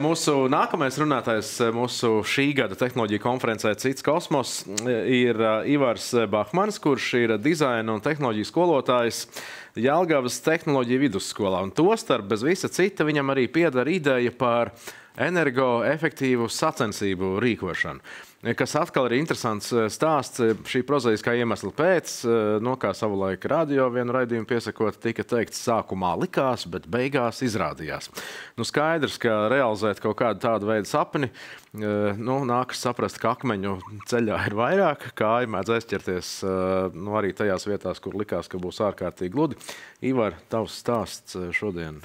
Mūsu nākamais runātājs mūsu šī gada tehnoloģija konferencē Cits kosmos ir Ivars Bahmanis, kurš ir dizaina un tehnoloģiju skolotājs Jelgavas tehnoloģiju vidusskolā. Un tostarp bez visa cita viņam arī pieder ideja par energoefektīvu sacensību rīkošanu, kas atkal ir interesants stāsts šī prozaiskā iemesla pēc, kā savulaik radio vienu raidījumu piesakot, tika teikts, sākumā likās, bet beigās izrādījās. Skaidrs, ka realizēt kaut kādu tādu veidu sapni, nākas saprast, ka akmeņu ceļā ir vairāk, kāja mēdz aizķerties arī tajās vietās, kur likās, ka būs ārkārtīgi gludi. Ivar, tavs stāsts šodien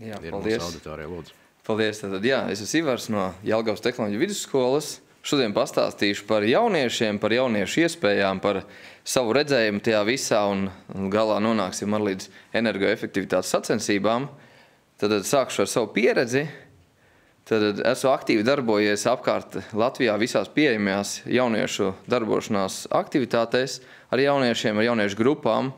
ir mūsu auditorijā, lūdzu. Paldies. Tātad, es esmu Ivars no Jelgavas tehnoloģiju vidusskolas. Šodien pastāstīšu par jauniešiem, par jauniešu iespējām, par savu redzējumu tajā visā un galā nonāksim ar līdz energoefektivitātes sacensībām. Tad sākšu ar savu pieredzi. Tad esmu aktīvi darbojies apkārt Latvijā visās pieejamajās jauniešu darbošanās aktivitātēs ar jauniešiem, ar jauniešu grupām.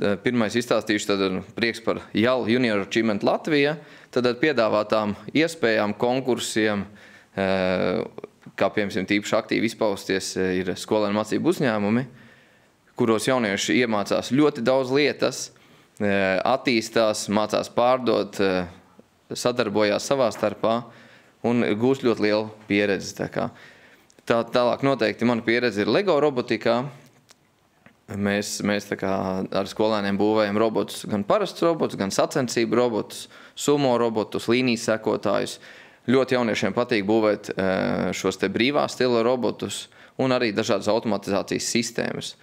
Pirmais izstāstīšu tad prieks par JAL Junior Achievement Latvija, tad piedāvātām iespējām, konkursiem, kā piemēram tīpaši aktīvi izpausties, ir skolēnu mācību uzņēmumi, kuros jaunieši iemācās ļoti daudz lietas, attīstās, mācās pārdot, sadarbojās savā starpā un gūst ļoti lielu pieredzi. Tālāk noteikti mana pieredze ir LEGO robotikā. Mēs ar skolēniem būvējam robotus, gan parastus robotus, gan sacensību robotus, sumo robotus, līnijas sekotājus. Ļoti jauniešiem patīk būvēt šos te brīvā stila robotus un arī dažādas automatizācijas sistēmas.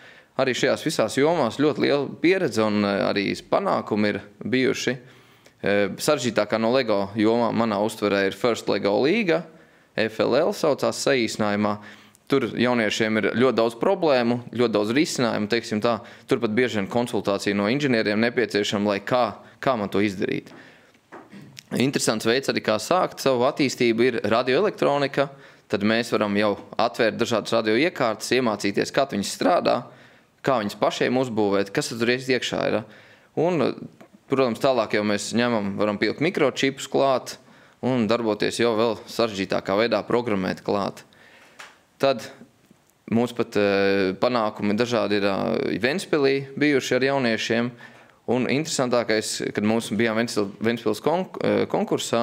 Arī šajās visās jomās ļoti liela pieredze un arī panākumi ir bijuši. Saržģītākā no LEGO jomā manā uztverē ir First LEGO Līga, FLL saucās saīsinājumā. Tur jauniešiem ir ļoti daudz problēmu, ļoti daudz risinājumu, teiksim tā. Turpat bieži vien konsultācija no inženieriem nepieciešama, lai kā man to izdarīt. Interesants veids arī, kā sākt savu attīstību, ir radioelektronika. Tad mēs varam jau atvērt dažādas radioiekārtas, iemācīties, kā viņas strādā, kā viņas pašiem uzbūvēt, kas tur iekšā ir. Un, protams, tālāk jau mēs varam pielikt mikročipus klāt un darboties jau vēl sarežģītākā veidā programmēt klāt. Tad mums pat panākumi dažādi ir Ventspilī bijuši ar jauniešiem. Un interesantākais, kad mums bijām Ventspils konkursā,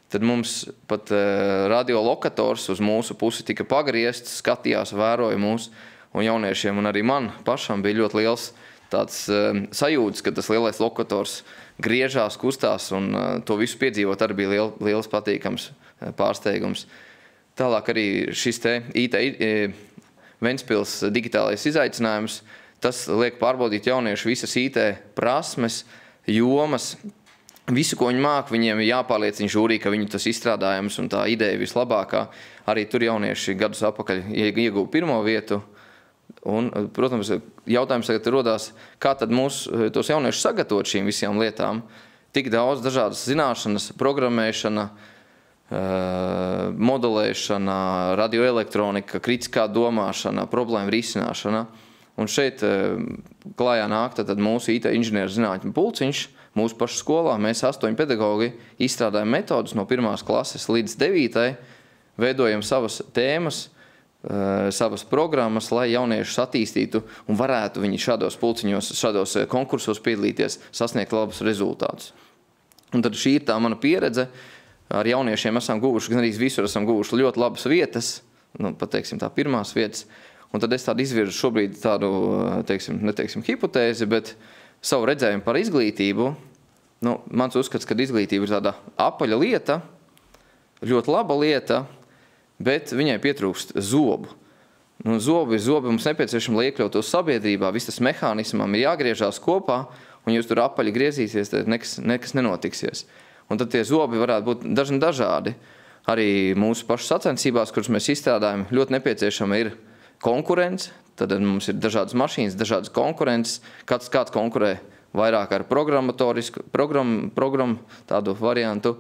tad mums pat radiolokators uz mūsu pusi tika pagriezts, skatījās, vēroja mūs. Un jauniešiem un arī man pašam bija ļoti liels tāds sajūtas, ka tas lielais lokators griežās, kustās un to visu piedzīvot arī bija liels patīkams pārsteigums. Tālāk arī šis te IT Ventspils digitālais izaicinājums, tas liek pārbaudīt jauniešu visas IT prasmes, jomas, visu, ko viņi māk, viņiem ir jāpārliecina žūrī, ka viņu tas izstrādājums un tā ideja vislabākā. Arī tur jaunieši gadus atpakaļ ieguva pirmo vietu. Un, protams, jautājums tagad rodās, kā tad tos jauniešus sagatavot šīm visām lietām. Tik daudz dažādas zināšanas, programmēšana, modelēšana, radioelektronika, kritiskā domāšana, problēma risināšana. Un šeit klājā nāk tad mūsu IT inženieru zinātņu pulciņš, mūsu pašu skolā. Mēs 8 pedagogi izstrādājam metodus no 1. klases līdz 9. Veidojam savas tēmas, savas programmas, lai jauniešus attīstītu un varētu viņi šādos pulciņos, šādos konkursos piedalīties, sasniegt labus rezultātus. Un tad šī ir tā mana pieredze. Ar jauniešiem esam guvuši, gan arī visur esam guvuši ļoti labas vietas, pateiksim tā pirmās vietas. Un tad es tādu izvirzu šobrīd tādu, neteiksim hipotēzi, bet savu redzējumu par izglītību. Mans uzskats, ka izglītība ir tāda apaļa lieta, ļoti laba lieta, bet viņai pietrūkst zobu. Zobi mums nepieciešami, lai iekļautos sabiedrībā, viss tas mehānismam ir jāgriežās kopā, un jūs tur apaļi griezīsies, tad nekas nenotiksies. Un tad tie zobi varētu būt dažādi. Arī mūsu pašu sacensībās, kuras mēs izstrādājam, ļoti nepieciešama ir konkurence. Tad mums ir dažādas mašīnas, dažādas konkurences. Kāds konkurē vairāk ar programmu tādu variantu.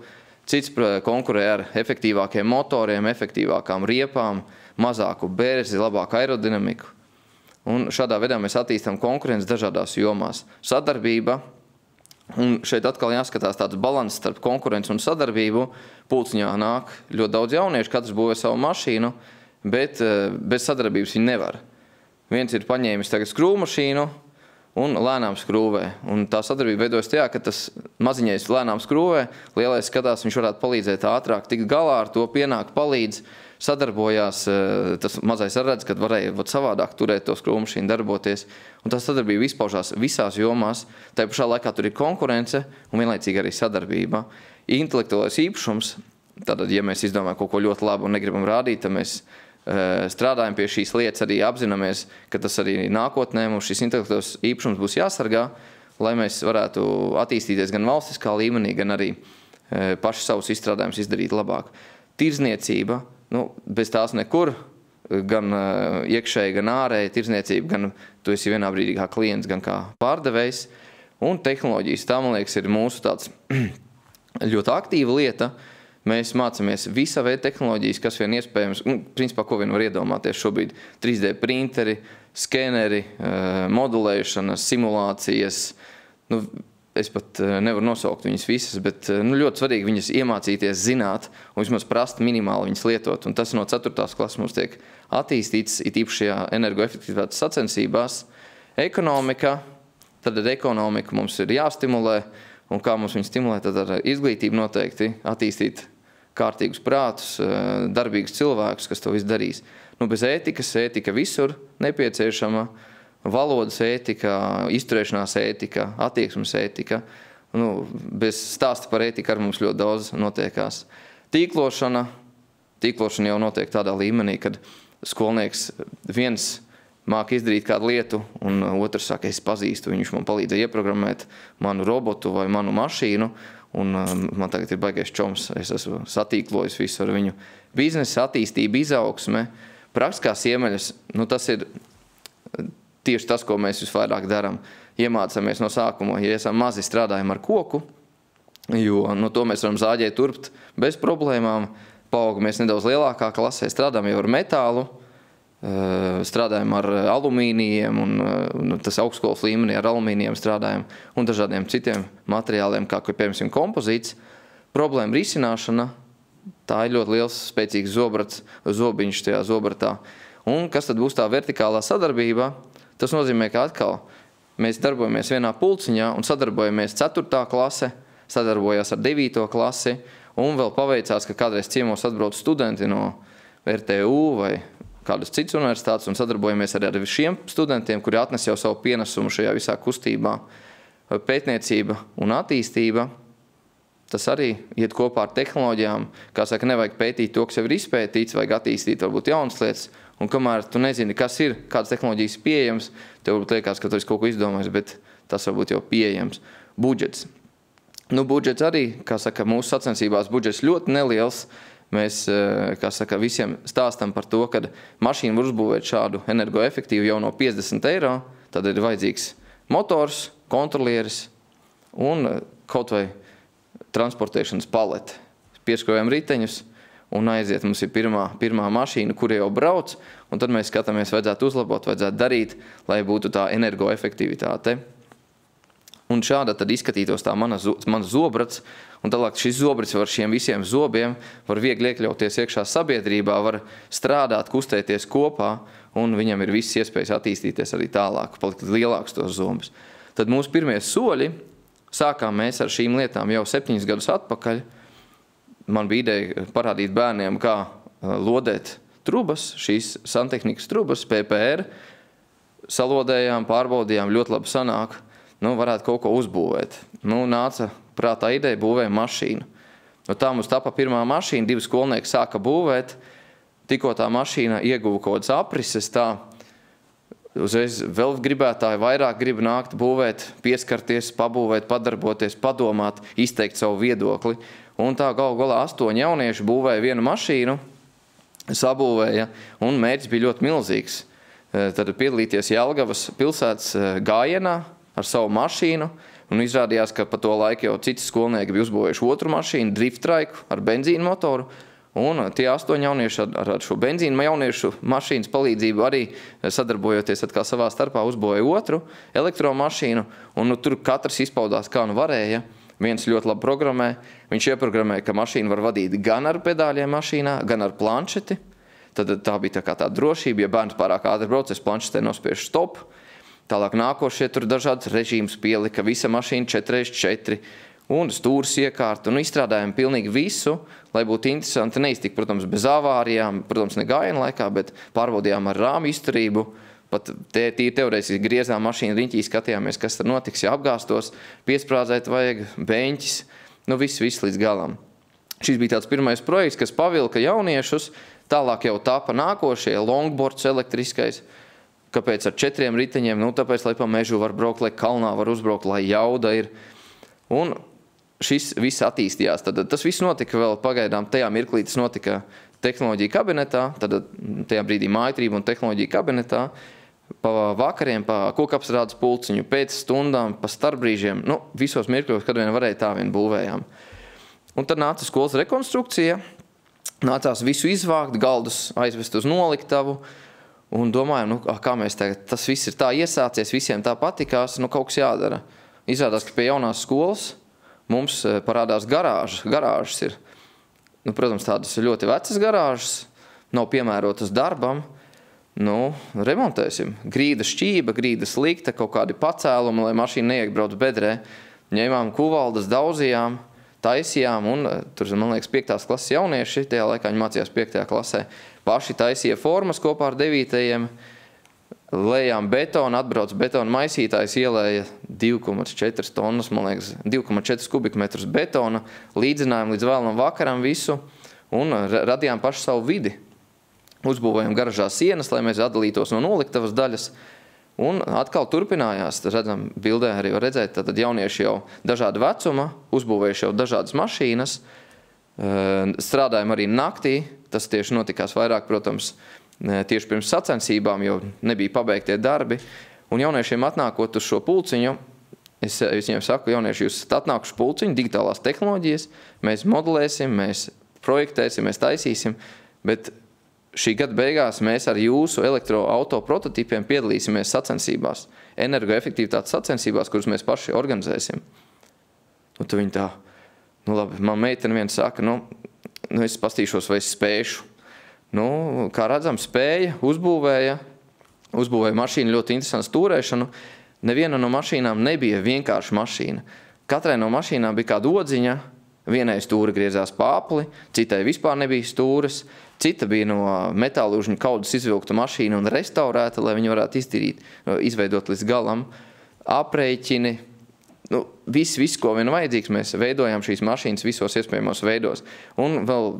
Cits konkurē ar efektīvākiem motoriem, efektīvākām riepām, mazāku bērzi, labāku aerodinamiku. Un šādā veidā mēs attīstam konkurences dažādās jomās. Sadarbība Un šeit atkal jāskatās tāds balans starp konkurenci un sadarbību. Pulciņā nāk ļoti daudz jauniešu, katrs būvē savu mašīnu, bet bez sadarbības viņi nevar. Viens ir paņēmis tagad skrūvmašīnu un lēnām skrūvē. Un tā sadarbība veidojas tajā, ka tas maziņais lēnām skrūvē, lielais skatās, viņš varētu palīdzēt ātrāk tikt galā ar to, pienāk, palīdz, sadarbojās. Tas mazais redz, kad varēja savādāk turēt to skrūvmašīnu, darboties. Un tā sadarbība izpaužās visās jomās. Tā pašā laikā tur ir konkurence un vienlaicīgi arī sadarbība. Intelektuālais īpašums, tātad, ja mēs izdomājam kaut ko ļoti labu un negribam rādīt, tad mēs strādājam pie šīs lietas, arī apzināmies, ka tas arī nākotnē mums šis intelektuālais īpašums būs jāsargā, lai mēs varētu attīstīties gan valstiskā līmenī, gan arī paši savus izstrādājumus izdarīt labāk. Tirdzniecība, bez tās nekur, gan iekšēji, gan ārēji tirdzniecība, gan tu esi vienā brīdī kā klients, gan kā pārdevējs. Un tehnoloģijas, tā, man liekas, ir mūsu tāds ļoti aktīva lieta. Mēs mācāmies visa veida tehnoloģijas, kas vien iespējams, principā, ko vien var iedomāties šobrīd. 3D printeri, skeneri, modelēšana, simulācijas. Es pat nevaru nosaukt viņas visas, bet ļoti svarīgi viņas iemācīties zināt un vismaz prast minimāli viņas lietot. Un tas no 4. klases mums tiek attīstīts, it īpaši šajā energoefektivitātes sacensībās. Ekonomika, tad ekonomika mums ir jāstimulē. Un kā mums viņu stimulēt, tad ar izglītību noteikti attīstīt kārtīgus prātus, darbīgus cilvēkus, kas to visu darīs. Bez ētikas, ētika visur nepieciešama, valodas ētika, izturēšanās ētika, attieksmes ētika. Bez stāsta par ētiku ar mums ļoti daudz notiekās. Tīklošana jau notiek tādā līmenī, kad skolnieks viens māk izdarīt kādu lietu, un otrs saka, es pazīstu, viņš man palīdzēja ieprogrammēt manu robotu vai manu mašīnu, un man tagad ir baigais čoms, es esmu satīklojis visu ar viņu. Biznesa attīstība, izaugsme, praktiskās iemaņas, tas ir tieši tas, ko mēs visvairāk darām. Iemācāmies no sākuma, ja esam mazi, strādājam ar koku, jo to mēs varam zāģēt turpt bez problēmām, paaugamies nedaudz lielākā klasē, strādājam jau ar metālu, strādājam ar alumīnijiem, un tas augstskolas līmenī ar alumīnijiem strādājam un dažādiem citiem materiāliem, kā piemēram kompozīts. Problēma risināšana, tā ir ļoti liels, spēcīgs zobiņš tajā zobratā. Un kas tad būs tā vertikālā sadarbība? Tas nozīmē, ka atkal mēs darbojamies vienā pulciņā un sadarbojamies 4. klase, sadarbojās ar 9. klasi, un vēl paveicās, ka kādreiz ciemos atbrauc studenti no RTU vai kādas citas universitātes un sadarbojamies arī ar šiem studentiem, kuri atnes jau savu pienesumu šajā visā kustībā. Pētniecība un attīstība, tas arī iet kopā ar tehnoloģijām. Kā saka, nevajag pētīt to, kas jau ir izpētīts, vajag attīstīt varbūt jaunas lietas. Un kamēr tu nezini, kas ir, kādas tehnoloģijas pieejams, tev varbūt liekas, ka tu esi kaut ko izdomājis, bet tas varbūt jau pieejams. Budžets. Budžets arī, kā saka, mūsu sacensībās budžets ļoti neliels. Mēs, kā saka, visiem stāstam par to, ka mašīna var uzbūvēt šādu energoefektīvu jau no 50 eiro, tad ir vajadzīgs motors, kontrolieris un kaut vai transportēšanas palete. Pieskrojam riteņus un aiziet. Mums ir pirmā mašīna, kura jau brauc, un tad mēs skatāmies, vajadzētu uzlabot, vajadzētu darīt, lai būtu tā energoefektivitāte. Un šāda tad izskatītos tā mans zobrats, un tālāk šis zobrats var šiem visiem zobiem, var viegli iekļauties iekšā sabiedrībā, var strādāt, kustēties kopā, un viņam ir visas iespējas attīstīties arī tālāk, palikt lielāks tos zobus. Tad mūsu pirmie soļi, sākām mēs ar šīm lietām jau 7 gadus atpakaļ. Man bija ideja parādīt bērniem, kā lodēt trubas, šīs santehnikas trubas, PPR, salodējām, pārbaudījām, ļoti labi sanāk. Varētu kaut ko uzbūvēt. Nāca prātā ideja, būvēja mašīnu. Tā mums tapa pirmā mašīna, 2 skolnieki sāka būvēt. Tikko tā mašīna ieguva kaut kādas aprises, tā uzreiz vēl gribētāji vairāk grib nākt būvēt, pieskarties, pabūvēt, padarboties, padomāt, izteikt savu viedokli. Un tā galu galā 8 jaunieši būvēja vienu mašīnu, sabūvēja, un mērķis bija ļoti milzīgs. Tad piedalīties Jelgavas pilsētas gājienā ar savu mašīnu, un izrādījās, ka pa to laiku jau citi skolnieki bija uzbūvējuši otru mašīnu, drift traiku ar benzīnu motoru, Un tie 8 jaunieši ar šo benzīnu jauniešu mašīnas palīdzību arī sadarbojoties atkal savā starpā uzbūvēja otru elektromašīnu. Un tur katrs izpaudās kā nu varēja. Viens ļoti labi programmē. Viņš ieprogrammēja, ka mašīnu var vadīt gan ar pedāļiem mašīnā, gan ar planšeti. Tad tā bija tā kā tā drošība. Ja bērns pārāk ātri brauc, es planšetē nospiežu stop. Tālāk nākošie tur dažādas režīmus pielika, visa mašīna 4x4. Un stūris iekārta, un izstrādājam pilnīgi visu, lai būtu interesanti. Neiztika, protams, bez avārijām, protams, ne gājiena laikā, bet pārbaudījām ar rāmu izturību. Pat teorētiski griezām mašīnu riņķī, skatījāmies, kas tad notiks, ja apgāstos, piesprādzēt vajag, beņķis, nu viss līdz galam. Šis bija tāds pirmais projekts, kas pavilka jauniešus, tālāk jau tapa nākošie, longboards elektriskais. Kāpēc ar 4 riteņiem? Nu, tāpēc, lai pa mežu var braukt, lai kalnā var uzbraukt, lai jauda ir. Un šis viss attīstījās. Tad tas viss notika vēl pagaidām. Tajā mirklī tas notika tehnoloģija kabinetā, tad tajā brīdī mājatrība un tehnoloģija kabinetā. Pa vakariem, pa kokapstrādes pulciņu, pēc stundām, pa starpbrīžiem, nu, visos mirkļos, kad vien varēja, tā vien būvējām. Un tad nāca skolas rekonstrukcija, nācās visu izvākt, galdus aizvest uz noliktavu, un domājam, nu, kā mēs tagad, tas viss ir tā iesācies, visiem tā patikās, nu, kaut kas jādara. Izrādās, ka pie jaunās skolas mums parādās garāžas ir. Nu, protams, tādas ļoti vecas garāžas, nav piemērotas darbam. Nu, remontēsim. Grīda šķība, grīda slikta, kaut kādi pacēlumi, lai mašīna neiekbrauc bedrē. Ņēmām kuvaldas, daudzījām, taisījām, un tur, man liekas, 5. klases jaunieši, tajā laikā viņi mācījās 5. klasē, paši taisīja formas kopā ar 9. Lejām betonu, atbrauc betona maisītājs, ielēja 2,4 tonnas, man liekas, 2,4 kubikmetrus betona, līdzinājām līdz vēlam vakaram visu un radījām pašu savu vidi. Uzbūvējām garažā sienas, lai mēs atdalītos no noliktavas daļas. Un atkal turpinājās, redzam, bildē arī var redzēt, tad jaunieši jau dažāda vecuma, uzbūvējuši jau dažādas mašīnas, strādājam arī naktī, tas tieši notikās vairāk, protams, tieši pirms sacensībām, jo nebija pabeigtie darbi. Un jauniešiem atnākot uz šo pulciņu, es viņiem saku, jaunieši, jūs esat atnākuši pulciņu, digitālās tehnoloģijas, mēs modelēsim, mēs projektēsim, mēs taisīsim, bet šī gada beigās mēs ar jūsu elektroauto prototipiem piedalīsimies sacensībās, energoefektivitātes sacensībās, kuras mēs paši organizēsim. Nu, tad viņi tā, nu labi, man meitene viens saka, nu es pastīšos, vai es spēšu. Nu, kā redzam, spēja, uzbūvēja mašīnu ļoti interesantu stūrēšanu. Neviena no mašīnām nebija vienkārši mašīna. Katrai no mašīnām bija kāda odziņa, vienai stūra griezās pa apli, citai vispār nebija stūras, cita bija no metālūžņu kaudas izvilkta mašīna un restaurēta, lai viņi varētu izveidot līdz galam. Aprēķini, nu, viss, ko vien vajadzīgs, mēs veidojām šīs mašīnas visos iespējamos veidos. Un vēl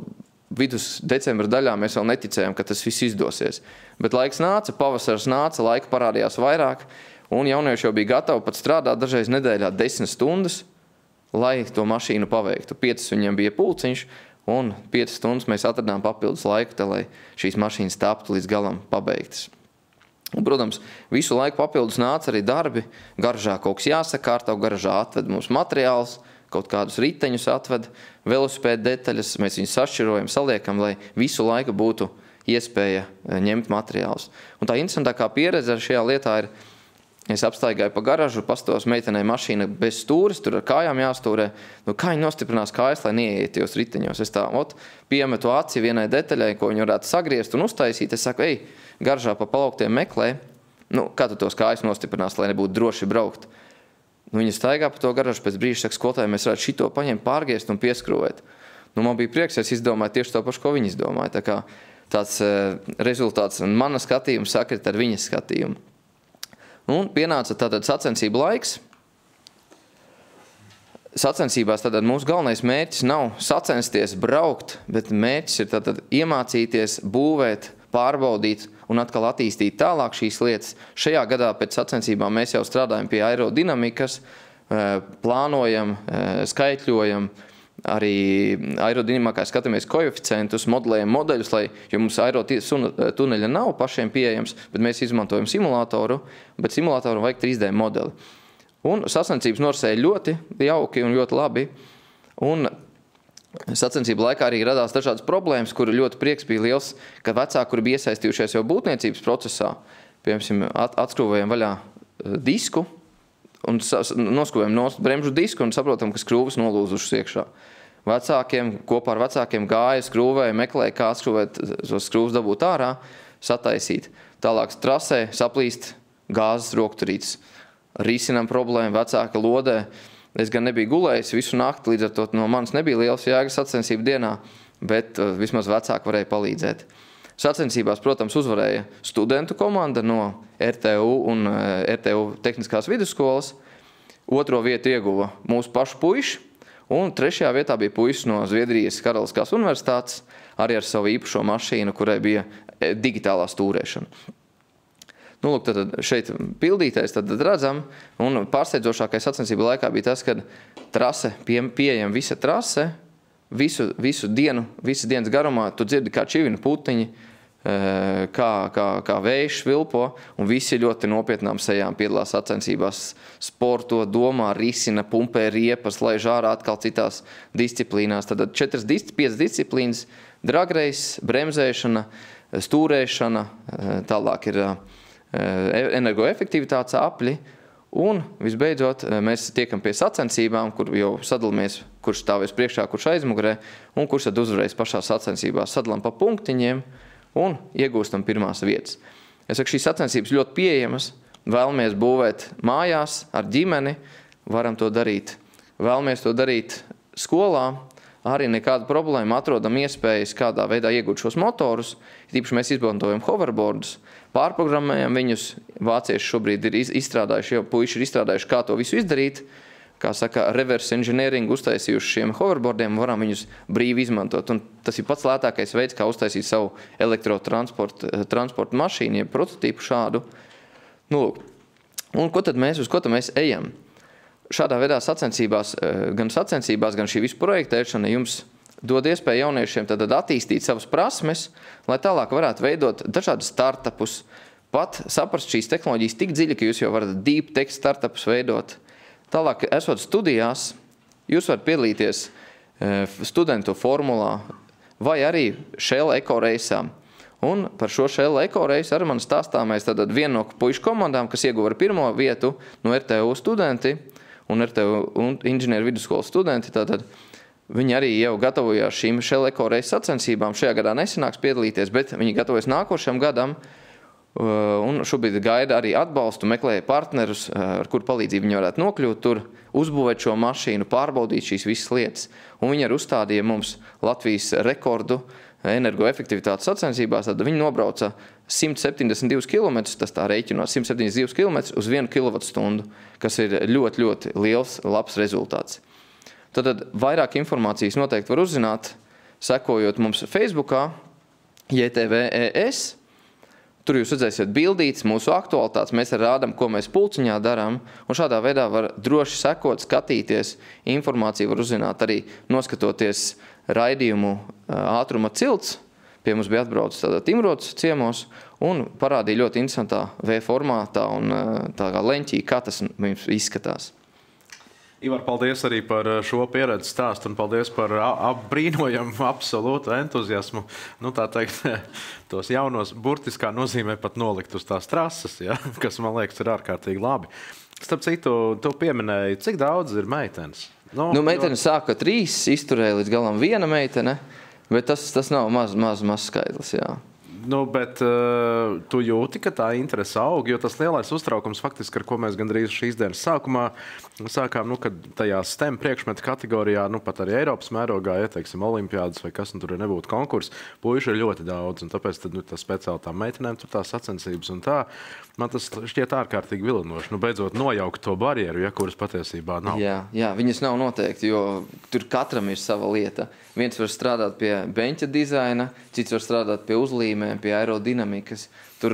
vidus decembra daļā mēs vēl neticējām, ka tas viss izdosies. Bet laiks nāca, pavasars nāca, laika parādījās vairāk, un jaunieši jau bija gatavi pat strādāt dažreiz nedēļā 10 stundas, lai to mašīnu paveiktu. 5 viņiem bija pulciņš, un 5 stundas mēs atradām papildus laiku, lai šīs mašīnas taptu līdz galam pabeigtas. Un, protams, visu laiku papildus nāca arī darbi, garažā kaut kas jāsakārto, garažā atved mums materiāls, kaut kādus riteņus atved, velosipēda detaļas, mēs viņus sašķirojam, saliekam, lai visu laiku būtu iespēja ņemt materiālus. Un tā interesantākā pieredze ar šajā lietā ir, es apstaigāju pa garažu, pastos meitenei mašīna bez stūres, tur ar kājām jāstūrē. Nu, kā viņi nostiprinās kājas, lai neieiet tajos riteņos? Es tā, piemetu aci vienai detaļai, ko viņi varētu sagriezt un uztaisīt. Es saku, ej, garažā pa palauktiem meklē, nu, kā tu tos kājas nostiprinās, lai nebūtu droši braukt? Nu, viņa staigā pa to garažu, pēc brīža saka, skolotāji, mēs varētu šito paņemt, pārgriezt un pieskrūvēt. Nu, man bija prieks, es izdomāju tieši to pašu, ko viņi izdomāja. Tā kā tāds rezultāts un mana skatījuma sakrit ar viņas skatījumu. Un pienāca tātad sacensību laiks. Sacensībās tātad mūsu galvenais mērķis nav sacensties, braukt, bet mērķis ir tātad iemācīties, būvēt, pārbaudīt un atkal attīstīt tālāk šīs lietas. Šajā gadā pēc sacensībām mēs jau strādājam pie aerodinamikas, plānojam, skaitļojam, arī aerodinamikā skatāmies koeficientus, modelējam modeļus, jo mums aerotuneļa nav pašiem pieejams, bet mēs izmantojam simulātoru, bet simulātoru vajag 3D modeli. Un sacensības norisēja ļoti jauki un ļoti labi. Un Sacensību laikā arī radās dažādas problēmas, kuru ļoti prieks bija liels, kad vecāki, kuri bija iesaistījušies jau būtniecības procesā, piemēram, atskrūvējam vaļā disku un noskrūvējam no bremžu disku un saprotam, ka skrūvas nolūzušas iekšā. Vecākiem, kopā ar vecākiem gāja, skrūvēja, meklēja, kā skrūvēt tos skrūvas dabūt ārā, sataisīt. Tālāk trasē saplīst gāzes rokturītes. Risinām problēmu, vecāka lodē. Es gan nebiju gulējis visu nakti, līdz ar to no manis nebija liels jēgas sacensību dienā, bet vismaz vecāki varēja palīdzēt. Sacensībās, protams, uzvarēja studentu komanda no RTU un RTU tehniskās vidusskolas. Otro vietu ieguva mūsu pašu puiši, un trešajā vietā bija puisis no Zviedrijas Karaliskās universitātes, arī ar savu īpašo mašīnu, kurai bija digitālā stūrēšana. Nu, lūk, tad šeit pildītais tad redzam, un pārsteidzošākais sacensību laikā bija tas, kad trase, pieejam visa trase, visu dienas garumā, tu dzirdi kā čivina putiņi, kā vējš vilpo, un visi ļoti nopietnām sejām piedalās sacensībās, sporto, domā, risina, pumpē riepas, lai žārā atkal citās disciplīnās. Tad 5 disciplīnas, dragreis, bremzēšana, stūrēšana, tālāk ir energoefektivitātes apļi, un visbeidzot mēs tiekam pie sacensībām, kur jau sadalāmies, kurš stāvēs priekšā, kurš aizmugurē, un kurš tad uzvarēs pašā sacensībās. Sadalām pa punktiņiem un iegūstam pirmās vietas. Es saku, šīs sacensības ļoti pieejamas, vēlamies būvēt mājās ar ģimeni, varam to darīt. Vēlamies to darīt skolā, arī nekāda problēma, atrodam iespējas kādā veidā iegūt šos motorus, tīpaši mēs izmantojam hoverboardus, pārprogrammējam viņus, vācieši šobrīd ir izstrādājuši, jau puiši ir izstrādājuši, kā to visu izdarīt, kā saka, reverse engineering uztaisījuši šiem hoverboardiem, varam viņus brīvi izmantot, un tas ir pats lētākais veids, kā uztaisīt savu elektrotransportu mašīnu, jeb prototīpu šādu. Nu, un uz ko tad mēs ejam? Šādā veidā sacensībās, gan šī visu projektēšana jums dod iespēju jauniešiem tad attīstīt savas prasmes, lai tālāk varētu veidot dažādus startupus, pat saprast šīs tehnoloģijas tik dziļi, ka jūs jau varat deep tech startupus veidot. Tālāk, esot studijās, jūs varat piedalīties studentu formulā vai arī Shell Eco Reisā. Un par šo Shell Eco Reisu ar mani stāstā mēs tad vienu no puišu komandām, kas ieguva ar pirmo vietu no RTU studenti un RTU inženieru vidusskolas studenti, tātad viņi arī jau gatavojās šīm Shell Eco Reisu sacensībām. Šajā gadā nesanāks piedalīties, bet viņi gatavojas nākošajam gadam. Un šobrīd gaida arī atbalstu, meklēja partnerus, ar kuru palīdzību viņi varētu nokļūt tur, uzbūvēt šo mašīnu, pārbaudīt šīs visas lietas. Un viņi arī uzstādīja mums Latvijas rekordu energoefektivitātes sacensībās, tad viņi nobrauca 172 km, tas tā rēķinot, 172 km uz 1 kWh, kas ir ļoti, ļoti liels, labs rezultāts. Tad vairāk informācijas noteikti var uzzināt, sekojot mums Facebookā, JTV.ES. Tur jūs redzēsiet bildītes, mūsu aktualitātes, mēs arī rādam, ko mēs pulciņā darām, un šādā veidā var droši sekot, skatīties, informāciju var uzzināt arī noskatoties raidījumu ātruma cilts. Pie mums bija atbraucis tādā Timrots ciemos un parādīja ļoti interesantā V formātā un tā kā leņķī, kā tas mums izskatās. Ivar, paldies arī par šo pieredzi stāstu un paldies par brīnojamu absolūtu entuziasmu. Nu, tā teikt, tos jaunos burtiskā nozīmē pat nolikt uz tās trases, ja? Kas, man liekas, ir ārkārtīgi labi. Starp citu, tu pieminēji, cik daudz ir meitenes? Meitene sāka 3, izturēja līdz galam 1 meitene, bet tas nav maz skaidrs, jā. Bet tu jūti, ka tā interese aug, jo tas lielais uztraukums faktiski, ar ko mēs gandrīz šīs dienas sākumā sākām, kad tajā STEM priekšmetu kategorijā, pat arī Eiropas mērogā, ja teiksim, olimpiādas vai kas, tur nebūtu konkurss, puiši ir ļoti daudz, un tāpēc tad, tas speciāli tām meitenēm tur tās sacensības un tā, man tas šķiet ārkārtīgi vilinoši, beidzot nojaukt to barjeru, ja, kuras patiesībā nav. Jā, viņas nav noteikti, jo tur katram ir sava lieta. Viens var strādāt pie beņķa dizaina, cits var strādāt pie uzlīmēm, pie aerodinamikas. Tur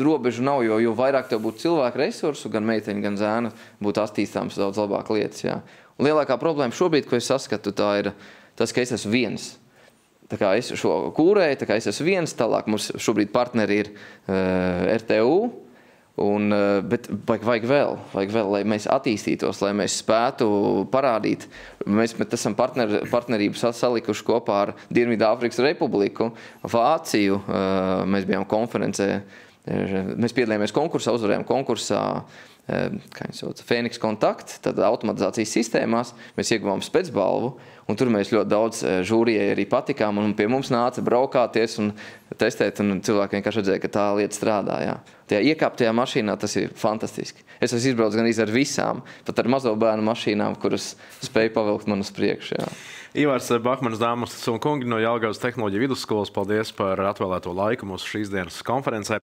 robežu nav, jo vairāk tev būtu cilvēku resursu, gan meiteņu, gan zēnu, būtu attīstāms daudz labāk lietas. Jā. Un lielākā problēma šobrīd, ko es saskatu, tā ir tas, ka es esmu viens. Tā kā es šo kūrēju, tā kā es esmu viens, tālāk mums šobrīd partneri ir RTU, Bet vajag vēl, lai mēs attīstītos, lai mēs spētu parādīt. Mēs esam partnerības salikuši kopā ar Dienvidāfrikas Republiku, Vāciju. Mēs bijām konferencē, mēs piedalījāmies konkursā, uzvarējām konkursā, kā viņi sauc, Phoenix Contact, tad automatizācijas sistēmās. Mēs ieguvām specbalvu, un tur mēs ļoti daudz žūrijai arī patikām, un pie mums nāca braukāties un testēt, un cilvēki vienkārši redzēja, ka tā lieta strādā. Jā. Tajā iekāptajā mašīnā tas ir fantastiski. Es esmu izbraucis gan ar visām, pat ar mazo bērnu mašīnām, kuras spēja pavilkt man uz priekšu. Jā. Ivars Bahmanis, dāmas un kungi no Jelgavas Tehnoloģiju vidusskolas, paldies par atvēlēto laiku mūsu šīs dienas konferencē.